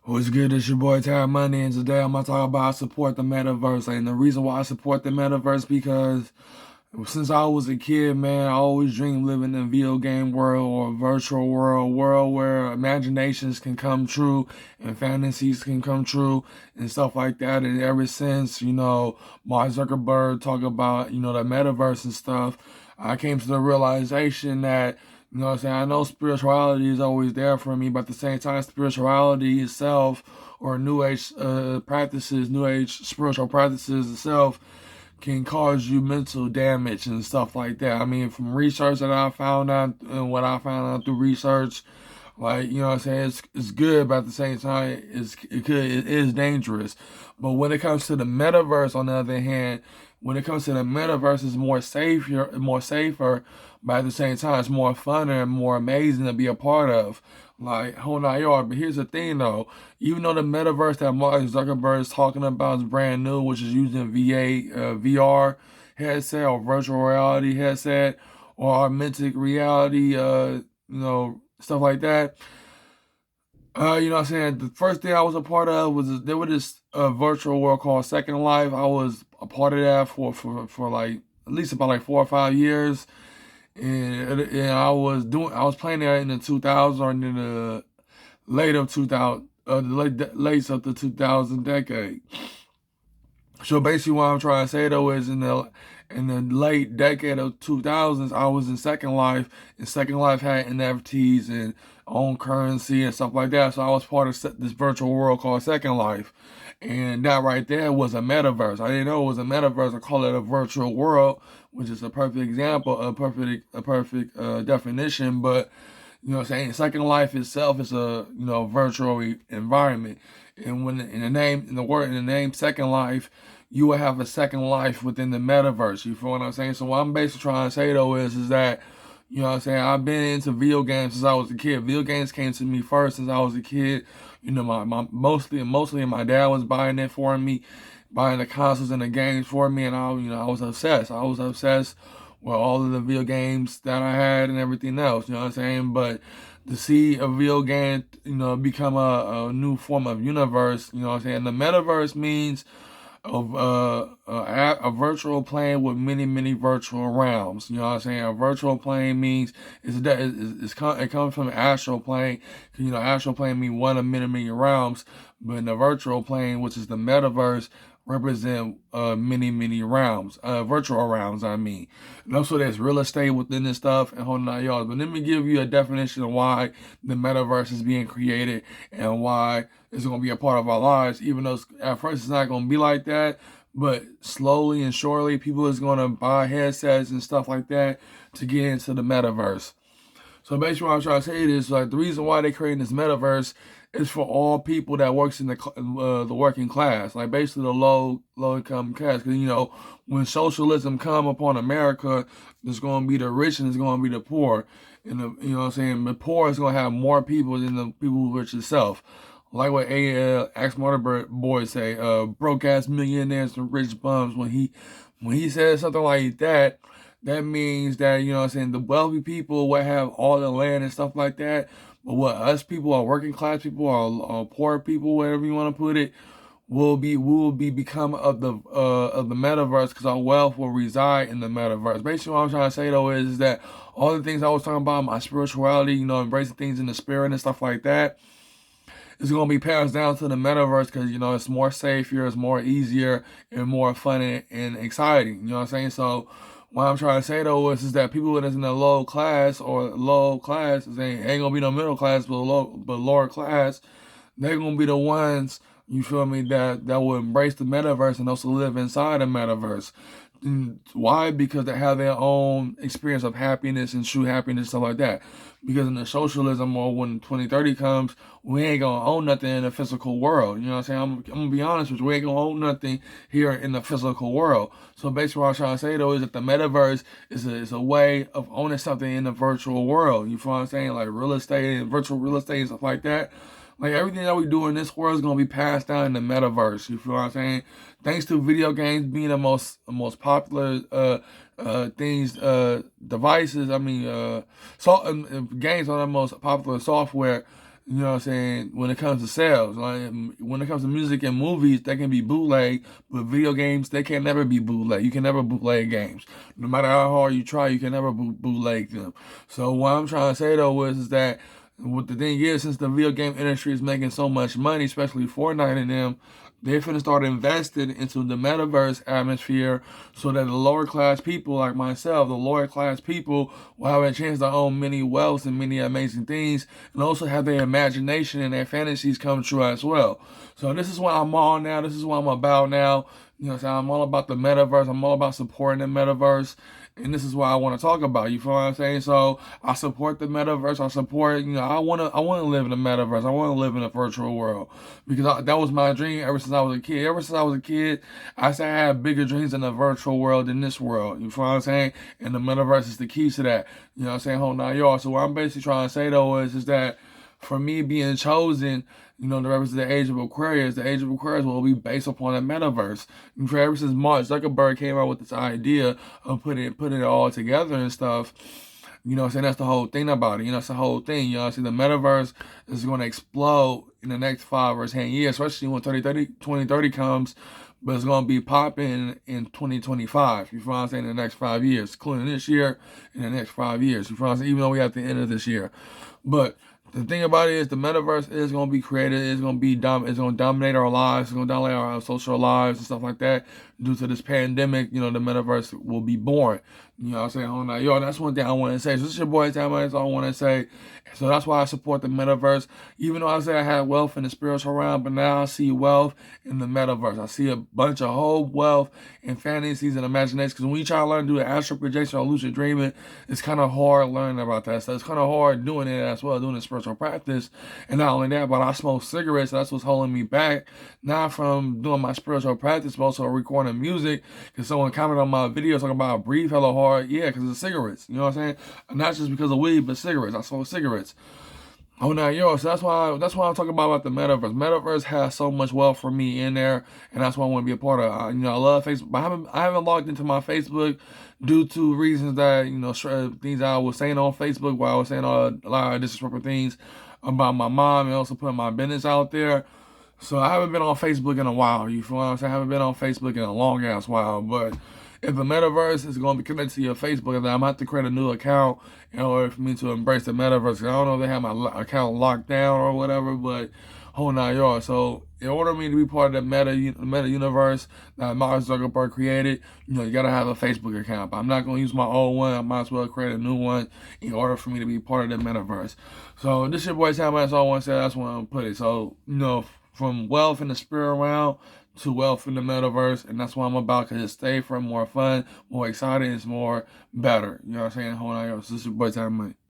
What's good? It's your boy Ty Money, and today I'm gonna talk about I support the metaverse. And the reason why I support the metaverse because since I was a kid, man, I always dreamed living in a video game world or a virtual world, world where imaginations can come true and fantasies can come true and stuff like that. And ever since, Mark Zuckerberg talk about, the metaverse and stuff, I came to the realization that what I'm saying? I know spirituality is always there for me, but at the same time, spirituality itself or New Age practices, New Age spiritual practices itself can cause you mental damage and stuff like that. I mean, from research that I found out and what I found out through research, like, what I'm saying, it's good, but at the same time, it is dangerous. But when it comes to the metaverse, on the other hand, when it comes to the metaverse, it's more safer, but at the same time, it's more fun and more amazing to be a part of. Like, whole nine yards. But here's the thing, though. Even though the metaverse that Mark Zuckerberg is talking about is brand new, which is using VR headset or virtual reality headset or augmented reality, stuff like that. What I'm saying? The first thing I was a part of was there was this virtual world called Second Life. I was a part of that for like at least about like 4 or 5 years. And I was playing there in the 2000s or in the late of 2000, late of the 2000 decade. So basically, what I'm trying to say though is in the late decade of 2000s, I was in Second Life, and Second Life had NFTs and own currency and stuff like that. So I was part of this virtual world called Second Life, and that right there was a metaverse. I didn't know it was a metaverse. I call it a virtual world, which is a perfect example, a perfect definition. But what I'm saying, Second Life itself is a virtual environment, and when in the name Second Life, you will have a second life within the metaverse. You feel what I'm saying? So what I'm basically trying to say though is that what I'm saying, I've been into video games since I was a kid. Video games came to me first since I was a kid. My mostly my dad was buying it for me, buying the consoles and the games for me, and I was obsessed. I was obsessed with all of the video games that I had and everything else. You know what I'm saying? But to see a video game, become a new form of universe, you know what I'm saying? The metaverse means of a virtual plane with many virtual realms. You know what I'm saying? A virtual plane means it comes from an astral plane. Astral plane means one of many realms, but in the virtual plane, which is the metaverse, represent many realms, virtual realms. I mean, and also there's real estate within this stuff and whole nine yards. But let me give you a definition of why the metaverse is being created and why it's going to be a part of our lives. Even though at first it's not going to be like that, but slowly and surely, people is going to buy headsets and stuff like that to get into the metaverse. So basically, what I'm trying to say is like the reason why they creating this metaverse is for all people that works in the working class, like basically the low income class. Because when socialism come upon America, there's going to be the rich and there's going to be the poor, and what I'm saying, the poor is going to have more people than the people who rich itself. Like what Axe Motor Boy say, broke ass millionaires and rich bums. When he says something like that, that means that, what I'm saying, the wealthy people will have all the land and stuff like that. But what us people are working class people or poor people, whatever you want to put it, will be become of the metaverse because our wealth will reside in the metaverse. Basically, what I'm trying to say though is that all the things I was talking about, my spirituality, embracing things in the spirit and stuff like that, it's gonna be passed down to the metaverse because it's more safer, it's more easier, and more fun and exciting. You know what I'm saying? So what I'm trying to say though is that people that's in the low class ain't gonna be no middle class, but lower class, they're gonna be the ones, you feel me, that will embrace the metaverse and also live inside the metaverse. Why? Because they have their own experience of happiness and true happiness, stuff like that. Because in the socialism or when 2030 comes, we ain't gonna own nothing in the physical world. You know what I'm saying? I'm gonna be honest with you, we ain't gonna own nothing here in the physical world. So basically what I'm trying to say though is that the metaverse is a way of owning something in the virtual world. You feel what I'm saying? Like real estate and virtual real estate and stuff like that. Like everything that we do in this world is gonna be passed down in the metaverse. You feel what I'm saying? Thanks to video games being the most popular devices. I mean, games are the most popular software. You know what I'm saying? When it comes to sales, like when it comes to music and movies, they can be bootleg, but video games, they can never be bootleg. You can never bootleg games. No matter how hard you try, you can never bootleg them. So what I'm trying to say though is that what the thing is, since the video game industry is making so much money, especially Fortnite and them, they finna start investing into the metaverse atmosphere so that the lower class people like myself, the lower class people, will have a chance to own many wealths and many amazing things, and also have their imagination and their fantasies come true as well. So this is what I'm on now. This is what I'm about now. You know what I'm saying? I'm all about the metaverse. I'm all about supporting the metaverse. And this is what I want to talk about. You feel what I'm saying? So I support the metaverse. I support, I want to live in the metaverse. I want to live in a virtual world because that was my dream ever since I was a kid. Ever since I was a kid, I said I had bigger dreams in the virtual world than this world. You feel what I'm saying? And the metaverse is the key to that. You know what I'm saying? Hold on, y'all. So what I'm basically trying to say though is that for me being chosen, to represent the age of Aquarius will be based upon a metaverse. And for ever since Mark Zuckerberg came out with this idea of putting it all together and stuff, I'm saying that's the whole thing about it. That's the whole thing. The metaverse is going to explode in the next 5 or 10 years, especially when 2030 comes, but it's going to be popping in 2025. You feel what I'm saying? In the next 5 years, including this year, in the next 5 years. You feel what I'm saying? Even though we have the end of this year. But the thing about it is the metaverse is going to be created. It's going to dominate our lives. It's going to dominate our social lives and stuff like that. Due to this pandemic, the metaverse will be born. You know what I'm saying? Hold on, yo, that's one thing I want to say. So this is your boy Tam. That's all I want to say. So that's why I support the metaverse. Even though I say I had wealth in the spiritual realm, but now I see wealth in the metaverse. I see a bunch of whole wealth and fantasies and imaginations. Because when you try to learn to do the astral projection or lucid dreaming, it's kind of hard learning about that. So it's kind of hard doing it as well, doing the spiritual practice. And not only that, but I smoke cigarettes. So that's what's holding me back. Not from doing my spiritual practice, but also recording music. Because someone commented on my video talking about I breathe hella hard. Yeah, because of cigarettes. You know what I'm saying? Not just because of weed, but cigarettes. I smoke cigarettes. Oh, now, yo, so that's why I'm talking about the metaverse. Metaverse has so much wealth for me in there, and that's what I want to be a part of. I love Facebook, but I haven't logged into my Facebook due to reasons that things I was saying on Facebook, while I was saying a lot of disrespectful things about my mom and also putting my business out there. So I haven't been on Facebook in a while. You feel what I'm saying? I haven't been on Facebook in a long ass while, but if the metaverse is going to be connected to your Facebook, then I'm going to have to create a new account in order for me to embrace the metaverse. I don't know if they have my account locked down or whatever, but whole 9 yards. So in order for me to be part of the meta universe that Mark Zuckerberg created, you got to have a Facebook account. But I'm not going to use my old one. I might as well create a new one in order for me to be part of the metaverse. So this is your boy Sam. That's all I want to say. That's where I'm going to put it. So, from wealth in the spirit realm to wealth in the metaverse, and that's what I'm about, because it's safer, more fun, more exciting, it's more better. You know what I'm saying? Hold on, yo. So this is your boy Time Money.